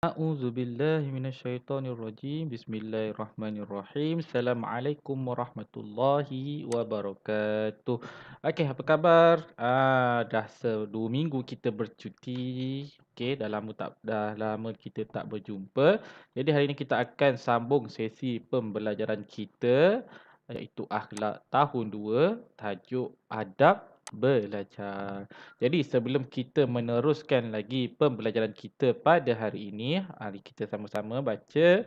A'udzubillahi minasyaitonirrajim. Bismillahirrahmanirrahim. Assalamualaikum warahmatullahi wabarakatuh. Okey, apa khabar? Dah 2 minggu kita bercuti. Okey, dah lama kita tak berjumpa. Jadi hari ini kita akan sambung sesi pembelajaran kita iaitu akhlak tahun 2, tajuk adab belajar. Jadi sebelum kita meneruskan lagi pembelajaran kita pada hari ini, mari kita sama-sama baca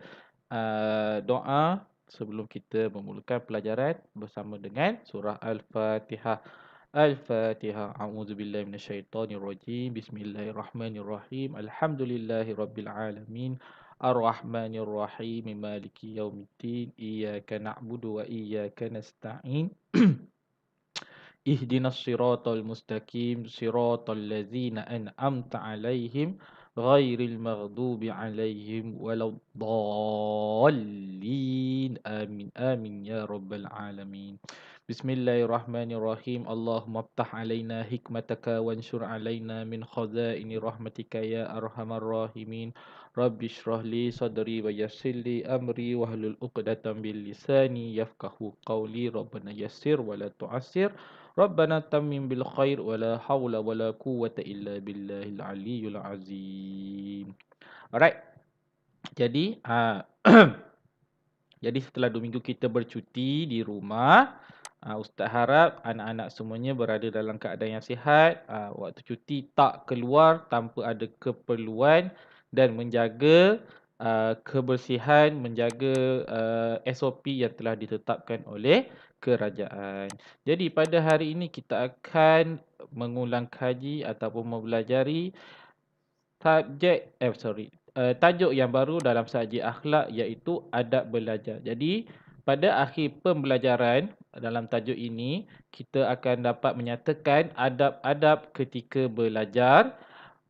doa sebelum kita memulakan pelajaran bersama dengan surah Al-Fatihah. Al-Fatihah. A'udzubillahi minasyaitonirrajim. Bismillahirrahmanirrahim. Alhamdulillahirabbil alamin. Ar-Rahmanir-Rahim. Maliki yaumiddin. Iyyaka na'budu wa iyyaka nasta'in. Ihdinas siratal mustaqim siratal ladzina an'amta 'alaihim ghairil maghdubi 'alaihim waladdallin. Amin amin ya rabbal alamin. Bismillahirrahmanirrahim. Allahumma iftah 'alaina hikmataka wanshur 'alaina min khazaini rahmatika ya arhamar rahimin. Rabbi shrah li sadri wa yassir li amri wahlul 'uqdatam bil lisani yafqahu qawli. Rabbana yassir wa la tu'assir. Rabbana tammim bil khair wa la hawla wa la quwwata illa billahil aliyyul azim. Alright. Jadi jadi setelah 2 minggu kita bercuti di rumah, Ustaz harap anak-anak semuanya berada dalam keadaan yang sihat, waktu cuti tak keluar tanpa ada keperluan dan menjaga kebersihan, menjaga SOP yang telah ditetapkan oleh kerajaan. Jadi pada hari ini kita akan mengulang kaji ataupun mempelajari tajuk yang baru dalam subjek akhlak iaitu adab belajar. Jadi pada akhir pembelajaran dalam tajuk ini kita akan dapat menyatakan adab-adab ketika belajar,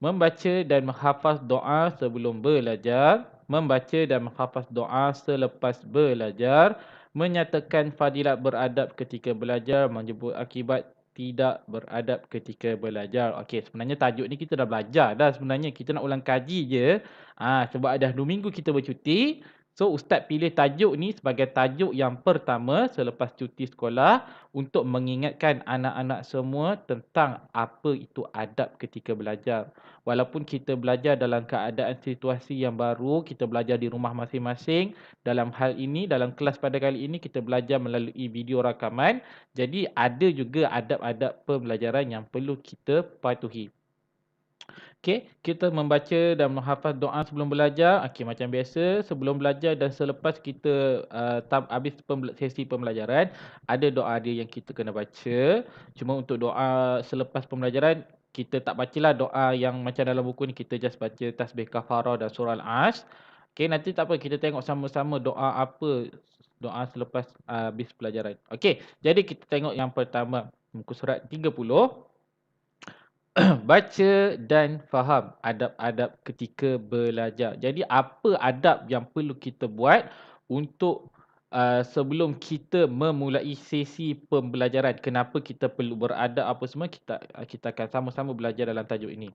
membaca dan menghafaz doa sebelum belajar, membaca dan menghafaz doa selepas belajar, menyatakan fadilat beradab ketika belajar, menyebut akibat tidak beradab ketika belajar. Okey, sebenarnya tajuk ni kita dah belajar dah sebenarnya. Kita nak ulang kaji je. Sebab dah 2 minggu kita bercuti. So, Ustaz pilih tajuk ni sebagai tajuk yang pertama selepas cuti sekolah untuk mengingatkan anak-anak semua tentang apa itu adab ketika belajar. Walaupun kita belajar dalam keadaan situasi yang baru, kita belajar di rumah masing-masing. Dalam hal ini, dalam kelas pada kali ini, kita belajar melalui video rakaman. Jadi, ada juga adab-adab pembelajaran yang perlu kita patuhi. Okey, kita membaca dan menghafaz doa sebelum belajar. Okey, macam biasa, sebelum belajar dan selepas kita habis sesi pembelajaran, ada doa dia yang kita kena baca. Cuma untuk doa selepas pembelajaran, kita tak bacalah doa yang macam dalam buku ni, kita just baca tasbih kafarah dan surah Al-Asr. Okey, nanti tak apa, kita tengok sama-sama doa apa doa selepas habis pelajaran. Okey, jadi kita tengok yang pertama, muka surat 30. Baca dan faham adab-adab ketika belajar. Jadi apa adab yang perlu kita buat untuk sebelum kita memulai sesi pembelajaran. Kenapa kita perlu beradab apa semua, kita akan sama-sama belajar dalam tajuk ini.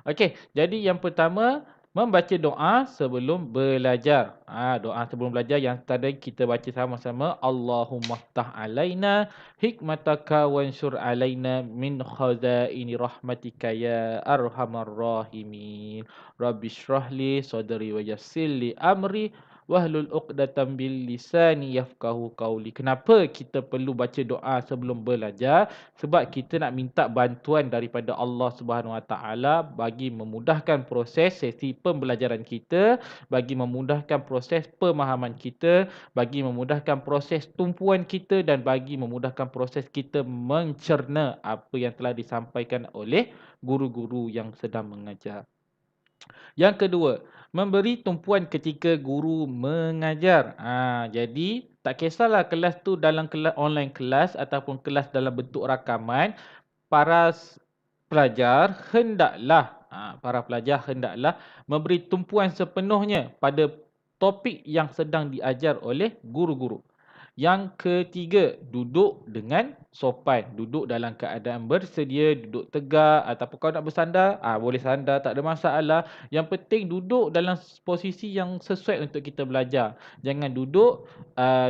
Okey, jadi yang pertama, membaca doa sebelum belajar. Doa sebelum belajar yang tadi kita baca sama-sama. Allahumma ftah alaina hikmataka wansur alaina min khazaini rahmatika ya arhamar rahimin. Rabbi shrah li sadri wa yassir li amri wahlul 'uqdatam bil lisani yafqahu qawli. Kenapa kita perlu baca doa sebelum belajar? Sebab kita nak minta bantuan daripada Allah Subhanahu Wa Taala bagi memudahkan proses sesi pembelajaran kita, bagi memudahkan proses pemahaman kita, bagi memudahkan proses tumpuan kita dan bagi memudahkan proses kita mencerna apa yang telah disampaikan oleh guru-guru yang sedang mengajar. Yang kedua, memberi tumpuan ketika guru mengajar. Jadi tak kisahlah kelas tu dalam kelas online kelas ataupun kelas dalam bentuk rakaman, para pelajar hendaklah memberi tumpuan sepenuhnya pada topik yang sedang diajar oleh guru-guru. Yang ketiga, duduk dengan sopan. Duduk dalam keadaan bersedia, duduk tegak ataupun kau nak bersandar, boleh sandar, tak ada masalah. Yang penting duduk dalam posisi yang sesuai untuk kita belajar. Jangan duduk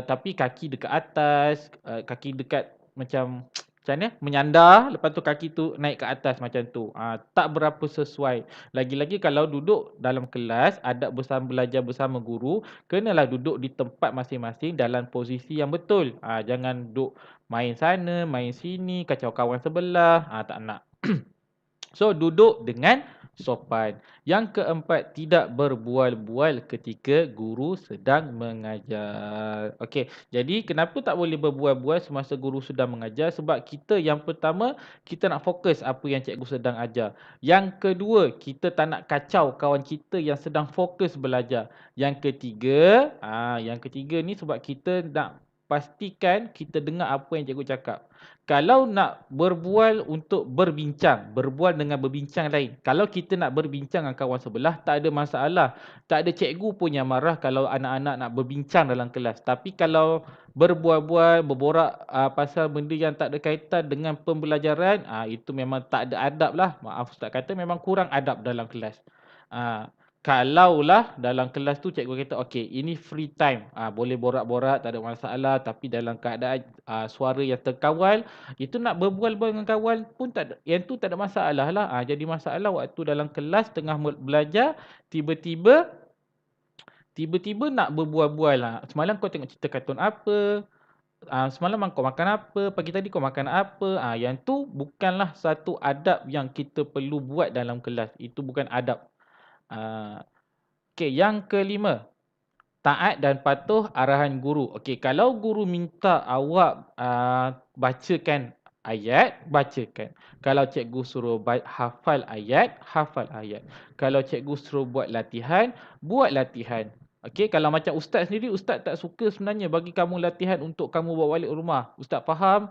tapi kaki dekat atas, kaki dekat macam macam mana? Menyandar, lepas tu kaki tu naik ke atas macam tu. Tak berapa sesuai. Lagi-lagi kalau duduk dalam kelas, adab bersama belajar bersama guru, kenalah duduk di tempat masing-masing dalam posisi yang betul. Jangan duduk main sana, main sini, kacau kawan sebelah. Tak nak. So, duduk dengan sopan. Yang keempat, tidak berbual-bual ketika guru sedang mengajar. Okey, jadi kenapa tak boleh berbual-bual semasa guru sedang mengajar? Sebab kita yang pertama, kita nak fokus apa yang cikgu sedang ajar. Yang kedua, kita tak nak kacau kawan kita yang sedang fokus belajar. Yang ketiga ni sebab kita nak pastikan kita dengar apa yang cikgu cakap. Kalau nak berbual untuk berbual dengan berbincang lain. Kalau kita nak berbincang dengan kawan sebelah, tak ada masalah. Tak ada cikgu pun yang marah kalau anak-anak nak berbincang dalam kelas. Tapi kalau berbual-bual, berborak pasal benda yang tak ada kaitan dengan pembelajaran, itu memang tak ada adab lah. Maaf Ustaz kata memang kurang adab dalam kelas. Ah, Kalaulah dalam kelas tu cikgu kata, okey, ini free time. Boleh borak-borak, tak ada masalah. Tapi dalam keadaan suara yang terkawal, itu nak berbual-bual dengan kawan pun tak ada, yang tu tak ada masalah lah. Jadi masalah waktu dalam kelas tengah belajar, tiba-tiba nak berbual-bual lah. Semalam kau tengok cerita kartun apa? Semalam kau makan apa? Pagi tadi kau makan apa? Yang tu bukanlah satu adab yang kita perlu buat dalam kelas. Itu bukan adab. Ah, Okey, yang kelima, taat dan patuh arahan guru. Okey, kalau guru minta awak bacakan ayat, bacakan. Kalau cikgu suruh hafal ayat, hafal ayat. Kalau cikgu suruh buat latihan, buat latihan. Okey, kalau macam ustaz sendiri, ustaz tak suka sebenarnya bagi kamu latihan untuk kamu bawa balik rumah. Ustaz faham,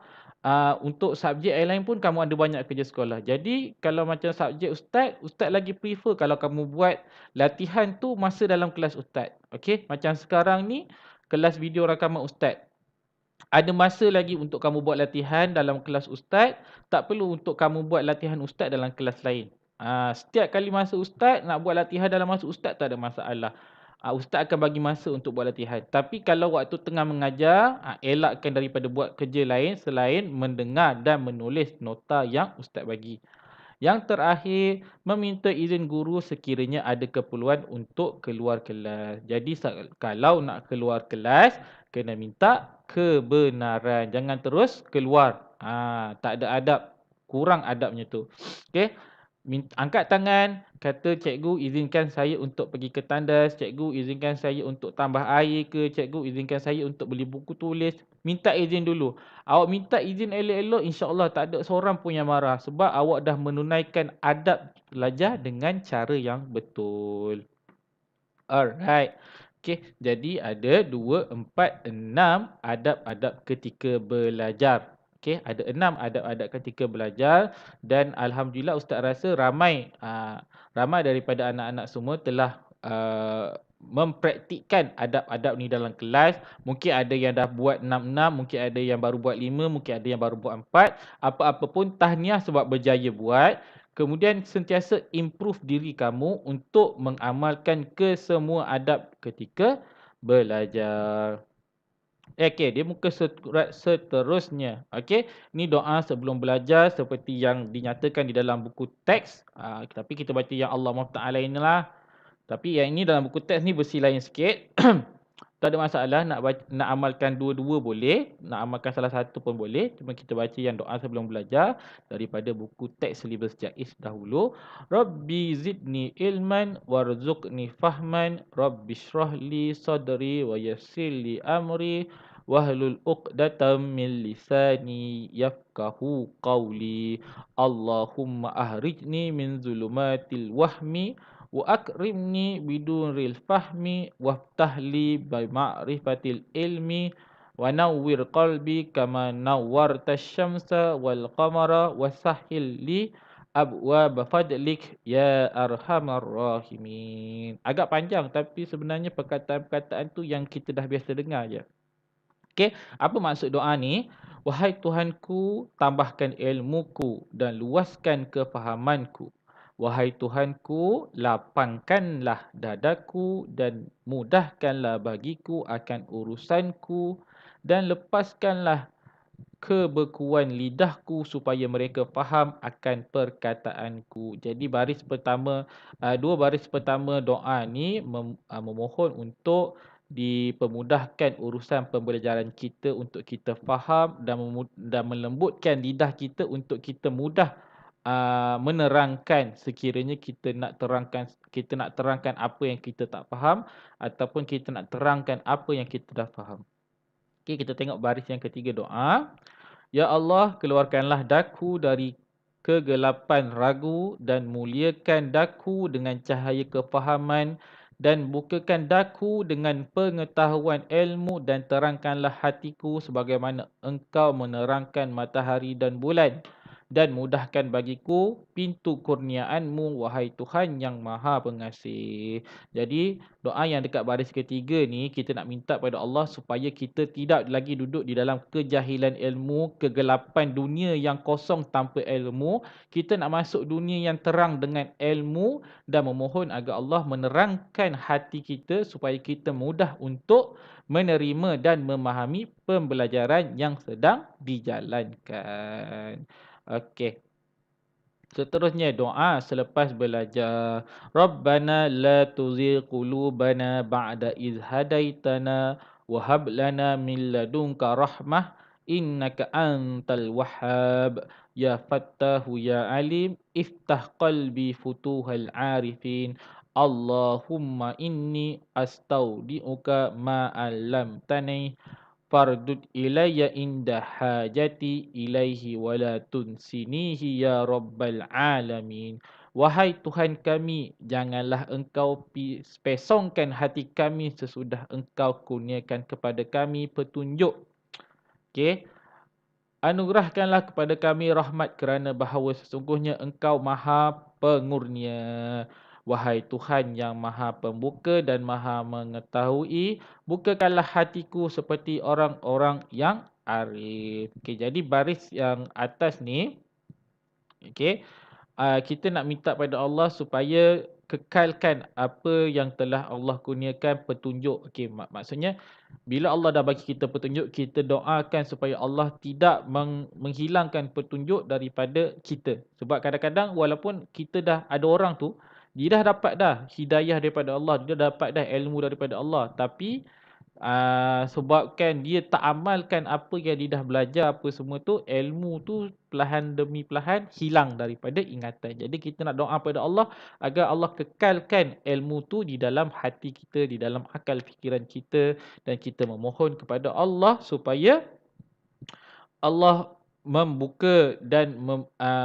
untuk subjek yang lain pun kamu ada banyak kerja sekolah. Jadi, kalau macam subjek ustaz, ustaz lagi prefer kalau kamu buat latihan tu masa dalam kelas ustaz. Okey, macam sekarang ni kelas video rakaman ustaz. Ada masa lagi untuk kamu buat latihan dalam kelas ustaz, tak perlu untuk kamu buat latihan ustaz dalam kelas lain. Setiap kali masa ustaz nak buat latihan dalam masa ustaz tak ada masalah. Ustaz akan bagi masa untuk buat latihan. Tapi kalau waktu tengah mengajar, elakkan daripada buat kerja lain selain mendengar dan menulis nota yang ustaz bagi. Yang terakhir, meminta izin guru sekiranya ada keperluan untuk keluar kelas. Jadi kalau nak keluar kelas, kena minta kebenaran. Jangan terus keluar. Tak ada adab. Kurang adabnya tu. Okey. Angkat tangan, kata cikgu izinkan saya untuk pergi ke tandas, cikgu izinkan saya untuk tambah air ke, cikgu izinkan saya untuk beli buku tulis. Minta izin dulu. Awak minta izin elok-elok, insya-Allah tak ada seorang pun yang marah sebab awak dah menunaikan adab belajar dengan cara yang betul. Alright. Okey, jadi ada 2, 4, 6 adab-adab ketika belajar. Okey, ada 6 adab-adab ketika belajar dan alhamdulillah ustaz rasa ramai daripada anak-anak semua telah mempraktikkan adab-adab ni dalam kelas. Mungkin ada yang dah buat 6, mungkin ada yang baru buat 5, mungkin ada yang baru buat 4. Apa-apa pun tahniah sebab berjaya buat. Kemudian sentiasa improve diri kamu untuk mengamalkan kesemua adab ketika belajar. Okey, dia muka surat seterusnya. Okey, ni doa sebelum belajar seperti yang dinyatakan di dalam buku teks. Tapi kita baca yang Allah Taala inilah. Tapi yang ini dalam buku teks ni versi lain sikit. Tak ada masalah nak amalkan dua-dua boleh, nak amalkan salah satu pun boleh. Cuma kita baca yang doa sebelum belajar daripada buku teks silibus Jaiz dahulu. Rabbi zidni ilman warzuqni fahman, Rabbi shrah li sadri wa yassir li amri wahlul 'uqdatam min lisani yafqahu qawli. Allahumma ahrijni min zulumatil wahmi wa akrimni bidunril fahmi waftah li bi ma'rifatil ilmi wa nawwir qalbi kama nawwarta syamsa wal qamara wa sahhil li abwaab fadlik ya arhamar rahimin. Agak panjang tapi sebenarnya perkataan-perkataan tu yang kita dah biasa dengar je. Okey, apa maksud doa ni? Wahai Tuhanku, tambahkan ilmuku dan luaskan kefahamanku. Wahai Tuhanku, lapangkanlah dadaku dan mudahkanlah bagiku akan urusanku dan lepaskanlah kebekuan lidahku supaya mereka faham akan perkataanku. Jadi dua baris pertama doa ni memohon untuk dipermudahkan urusan pembelajaran kita untuk kita faham dan melembutkan lidah kita untuk kita mudah menerangkan sekiranya kita nak terangkan apa yang kita tak faham ataupun kita nak terangkan apa yang kita dah faham. Okey, kita tengok baris yang ketiga doa. Ya Allah, keluarkanlah daku dari kegelapan ragu dan muliakan daku dengan cahaya kefahaman dan bukakan daku dengan pengetahuan ilmu dan terangkanlah hatiku sebagaimana engkau menerangkan matahari dan bulan dan mudahkan bagiku pintu kurniaanmu wahai Tuhan yang Maha Pengasih. Jadi doa yang dekat baris ketiga ni kita nak minta pada Allah supaya kita tidak lagi duduk di dalam kejahilan ilmu, kegelapan dunia yang kosong tanpa ilmu. Kita nak masuk dunia yang terang dengan ilmu dan memohon agar Allah menerangkan hati kita supaya kita mudah untuk menerima dan memahami pembelajaran yang sedang dijalankan. Okey. Seterusnya doa selepas belajar. Rabbana la tuzigh qulubana ba'da idh hadaitana wa hab lana min ladunka rahmah innaka antal wahhab. Ya Fattahu ya Alim iftah qalbi futuhal arifin. Allahumma inni astaudi'uka ma 'allamtani fardud ilayya inda hajati ilaihi wala tunsinihi ya rabbal alamin. Wahai Tuhan kami, janganlah engkau pesongkan hati kami sesudah engkau kurniakan kepada kami petunjuk. Okey. Anugerahkanlah kepada kami rahmat kerana bahawa sesungguhnya engkau maha pengurnia. Wahai Tuhan yang maha pembuka dan maha mengetahui, bukakanlah hatiku seperti orang-orang yang arif. Okey, jadi baris yang atas ni, okey, kita nak minta pada Allah supaya kekalkan apa yang telah Allah kurniakan petunjuk. Okey, maksudnya bila Allah dah bagi kita petunjuk, kita doakan supaya Allah tidak menghilangkan petunjuk daripada kita. Sebab kadang-kadang walaupun kita dah ada orang tu, dia dah dapat dah hidayah daripada Allah, dia dah dapat dah ilmu daripada Allah, tapi sebabkan dia tak amalkan apa yang dia dah belajar apa semua tu, ilmu tu perlahan demi perlahan hilang daripada ingatan. Jadi kita nak doa pada Allah agar Allah kekalkan ilmu tu di dalam hati kita, di dalam akal fikiran kita, dan kita memohon kepada Allah supaya Allah membuka dan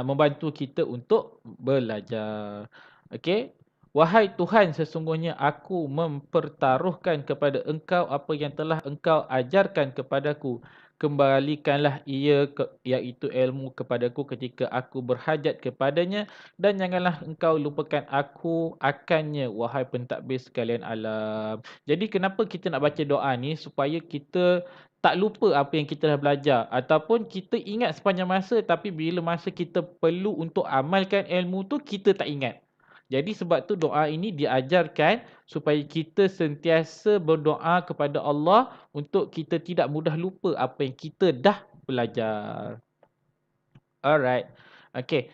membantu kita untuk belajar. Okey. Wahai Tuhan, sesungguhnya aku mempertaruhkan kepada Engkau apa yang telah Engkau ajarkan kepadaku. Kembalikanlah iaitu ilmu kepadaku ketika aku berhajat kepadanya dan janganlah Engkau lupakan aku akannya, wahai pentadbir sekalian alam. Jadi kenapa kita nak baca doa ni? Supaya kita tak lupa apa yang kita dah belajar ataupun kita ingat sepanjang masa tapi bila masa kita perlu untuk amalkan ilmu tu kita tak ingat. Jadi sebab tu doa ini diajarkan supaya kita sentiasa berdoa kepada Allah untuk kita tidak mudah lupa apa yang kita dah belajar. Alright. Okay.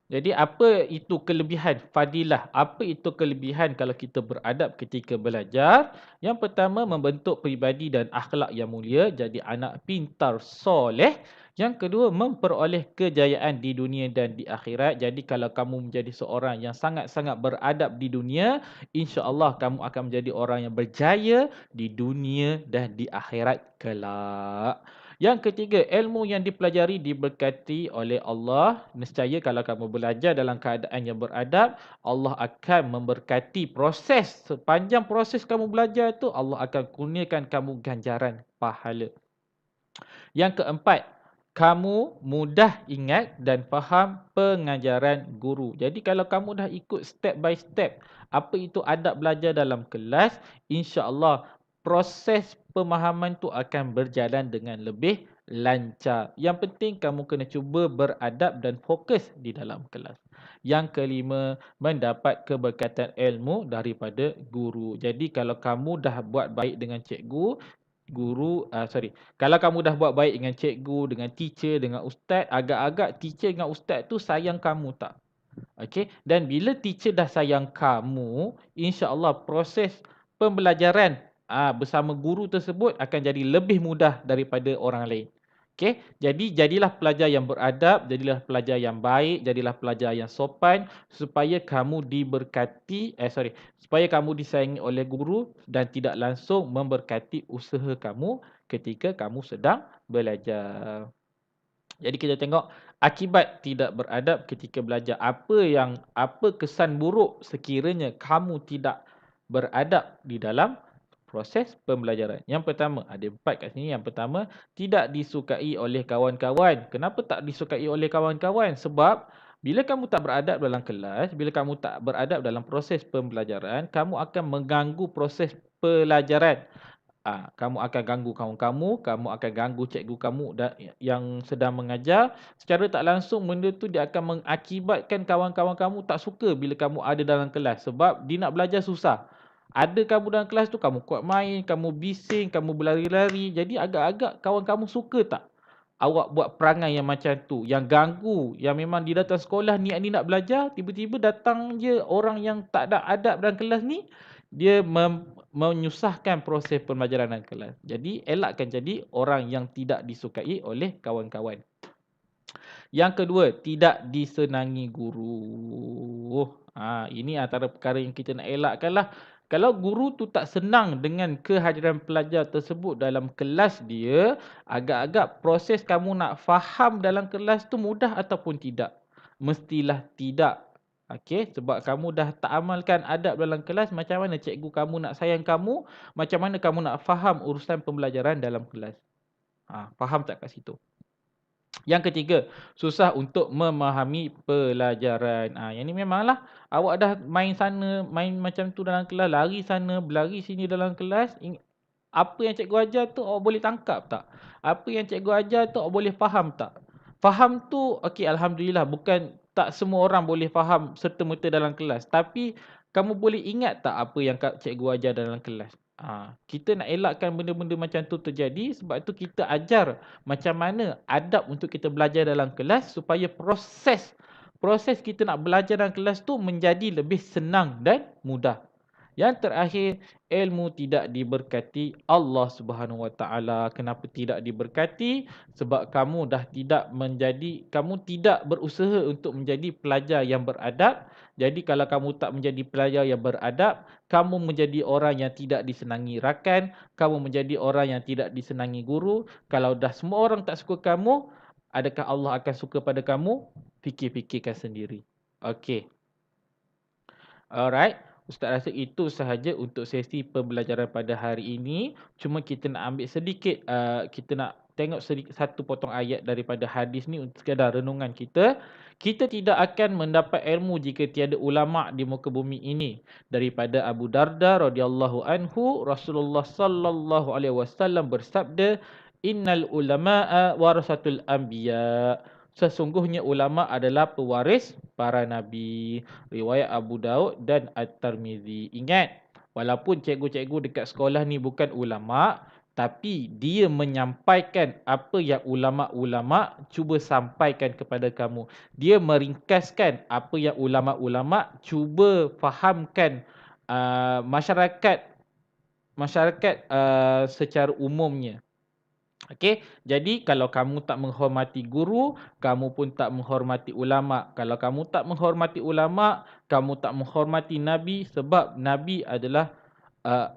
Jadi apa itu kelebihan fadilah? Apa itu kelebihan kalau kita beradab ketika belajar? Yang pertama, membentuk pribadi dan akhlak yang mulia, jadi anak pintar soleh. Yang kedua, memperoleh kejayaan di dunia dan di akhirat. Jadi kalau kamu menjadi seorang yang sangat-sangat beradab di dunia, insya-Allah kamu akan menjadi orang yang berjaya di dunia dan di akhirat kelak. Yang ketiga, ilmu yang dipelajari diberkati oleh Allah. Nescaya kalau kamu belajar dalam keadaan yang beradab, Allah akan memberkati proses. Sepanjang proses kamu belajar tu, Allah akan kurniakan kamu ganjaran pahala. Yang keempat, kamu mudah ingat dan faham pengajaran guru. Jadi kalau kamu dah ikut step by step, apa itu adab belajar dalam kelas, insya-Allah proses pemahaman tu akan berjalan dengan lebih lancar. Yang penting kamu kena cuba beradab dan fokus di dalam kelas. Yang kelima, mendapat keberkatan ilmu daripada guru. Jadi kalau kamu dah buat baik dengan cikgu, kalau kamu dah buat baik dengan cikgu, dengan teacher, dengan ustaz, agak-agak teacher dengan ustaz tu sayang kamu tak? Okey, dan bila teacher dah sayang kamu, insya-Allah proses pembelajaran bersama guru tersebut akan jadi lebih mudah daripada orang lain. Okey, jadi jadilah pelajar yang beradab, jadilah pelajar yang baik, jadilah pelajar yang sopan supaya kamu supaya kamu disayangi oleh guru dan tidak langsung memberkati usaha kamu ketika kamu sedang belajar. Jadi kita tengok akibat tidak beradab ketika belajar. Apa kesan buruk sekiranya kamu tidak beradab di dalam proses pembelajaran. Yang pertama, ada 4 kat sini. Yang pertama, tidak disukai oleh kawan-kawan. Kenapa tak disukai oleh kawan-kawan? Sebab bila kamu tak beradab dalam kelas, bila kamu tak beradab dalam proses pembelajaran, kamu akan mengganggu proses pelajaran. Kamu akan ganggu kawan kamu akan ganggu cikgu kamu yang sedang mengajar. Secara tak langsung benda tu dia akan mengakibatkan kawan-kawan kamu tak suka bila kamu ada dalam kelas sebab dia nak belajar susah. Ada kamu dalam kelas tu kamu kuat main, kamu bising, kamu berlari-lari. Jadi agak-agak kawan kamu suka tak awak buat perangai yang macam tu, yang ganggu, yang memang dia datang sekolah niat ni nak belajar, tiba-tiba datang je orang yang tak ada adab dalam kelas ni, dia menyusahkan proses pembelajaran dalam kelas. Jadi elakkan jadi orang yang tidak disukai oleh kawan-kawan. Yang kedua, tidak disenangi guru. Ini antara perkara yang kita nak elakkan lah. Kalau guru tu tak senang dengan kehadiran pelajar tersebut dalam kelas dia, agak-agak proses kamu nak faham dalam kelas tu mudah ataupun tidak? Mestilah tidak. Okey, sebab kamu dah tak amalkan adab dalam kelas, macam mana cikgu kamu nak sayang kamu? Macam mana kamu nak faham urusan pembelajaran dalam kelas? Faham tak kat situ? Yang ketiga, susah untuk memahami pelajaran. Yang ni memanglah awak dah main sana, main macam tu dalam kelas, lari sana, berlari sini dalam kelas. Apa yang cikgu ajar tu awak boleh tangkap tak? Apa yang cikgu ajar tu awak boleh faham tak? Faham tu, okey, alhamdulillah, bukan tak semua orang boleh faham serta-merta dalam kelas. Tapi kamu boleh ingat tak apa yang cikgu ajar dalam kelas? Kita nak elakkan benda-benda macam tu terjadi, sebab tu kita ajar macam mana adab untuk kita belajar dalam kelas supaya proses kita nak belajar dalam kelas tu menjadi lebih senang dan mudah. Yang terakhir, ilmu tidak diberkati Allah Subhanahu Wa Taala. Kenapa tidak diberkati? Sebab kamu tidak berusaha untuk menjadi pelajar yang beradab. Jadi kalau kamu tak menjadi pelajar yang beradab, kamu menjadi orang yang tidak disenangi rakan, kamu menjadi orang yang tidak disenangi guru. Kalau dah semua orang tak suka kamu, adakah Allah akan suka pada kamu? Fikir-fikirkan sendiri. Okey. Alright. Ustaz rasa itu sahaja untuk sesi pembelajaran pada hari ini. Cuma kita nak ambil sedikit, kita nak tengok satu potong ayat daripada hadis ni untuk sekadar renungan kita. Kita tidak akan mendapat ilmu jika tiada ulama di muka bumi ini. Daripada Abu Darda radhiyallahu anhu, Rasulullah sallallahu alaihi wasallam bersabda, "Innal ulama'a warasatul anbiya." Sesungguhnya ulama adalah pewaris para nabi. Riwayat Abu Daud dan At-Tirmizi. Ingat, walaupun cikgu-cikgu dekat sekolah ni bukan ulama, tapi dia menyampaikan apa yang ulama-ulama cuba sampaikan kepada kamu. Dia meringkaskan apa yang ulama-ulama cuba fahamkan masyarakat secara umumnya. Okey, jadi kalau kamu tak menghormati guru, kamu pun tak menghormati ulama. Kalau kamu tak menghormati ulama, kamu tak menghormati nabi, sebab nabi adalah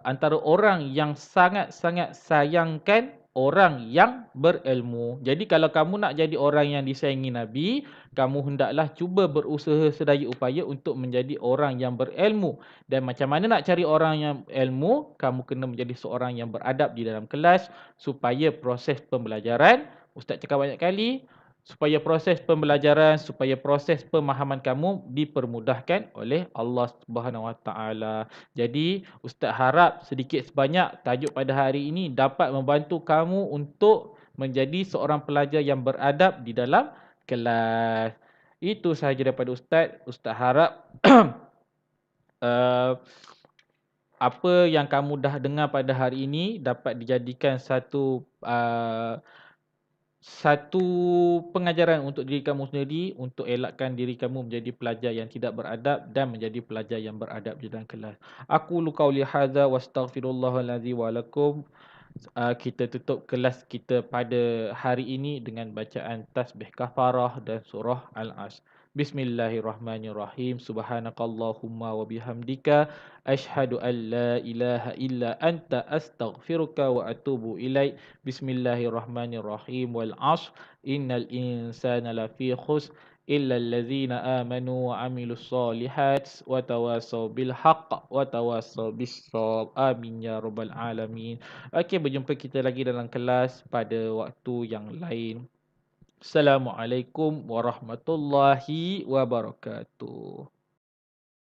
antara orang yang sangat-sangat sayangkan orang yang berilmu. Jadi kalau kamu nak jadi orang yang disayangi nabi, kamu hendaklah cuba berusaha sedaya upaya untuk menjadi orang yang berilmu. Dan macam mana nak cari orang yang ilmu? Kamu kena menjadi seorang yang beradab di dalam kelas supaya proses pembelajaran, ustaz cakap banyak kali, supaya proses pembelajaran, supaya proses pemahaman kamu dipermudahkan oleh Allah Subhanahu Wa Taala. Jadi, Ustaz harap sedikit sebanyak tajuk pada hari ini dapat membantu kamu untuk menjadi seorang pelajar yang beradab di dalam kelas. Itu sahaja daripada Ustaz. Ustaz harap uh, apa yang kamu dah dengar pada hari ini dapat dijadikan satu pengajaran untuk diri kamu sendiri untuk elakkan diri kamu menjadi pelajar yang tidak beradab dan menjadi pelajar yang beradab di dalam kelas. Aku lu qauli hadza wastaghfirullahalazim wa lakum. Kita tutup kelas kita pada hari ini dengan bacaan tasbih kafarah dan surah Al-Asr. Bismillahirrahmanirrahim. Subhanakallahumma wa bihamdika asyhadu an la ilaha illa anta astaghfiruka wa atubu ilaik. Bismillahirrahmanirrahim. Wal 'ashr innal insana lafi khusr illa allazina amanu wa amilus solihat wa tawasaw bil haqq wa tawasaw bis shawab. Amin ya rabbal alamin. Okey, berjumpa kita lagi dalam kelas pada waktu yang lain. Assalamualaikum warahmatullahi wabarakatuh.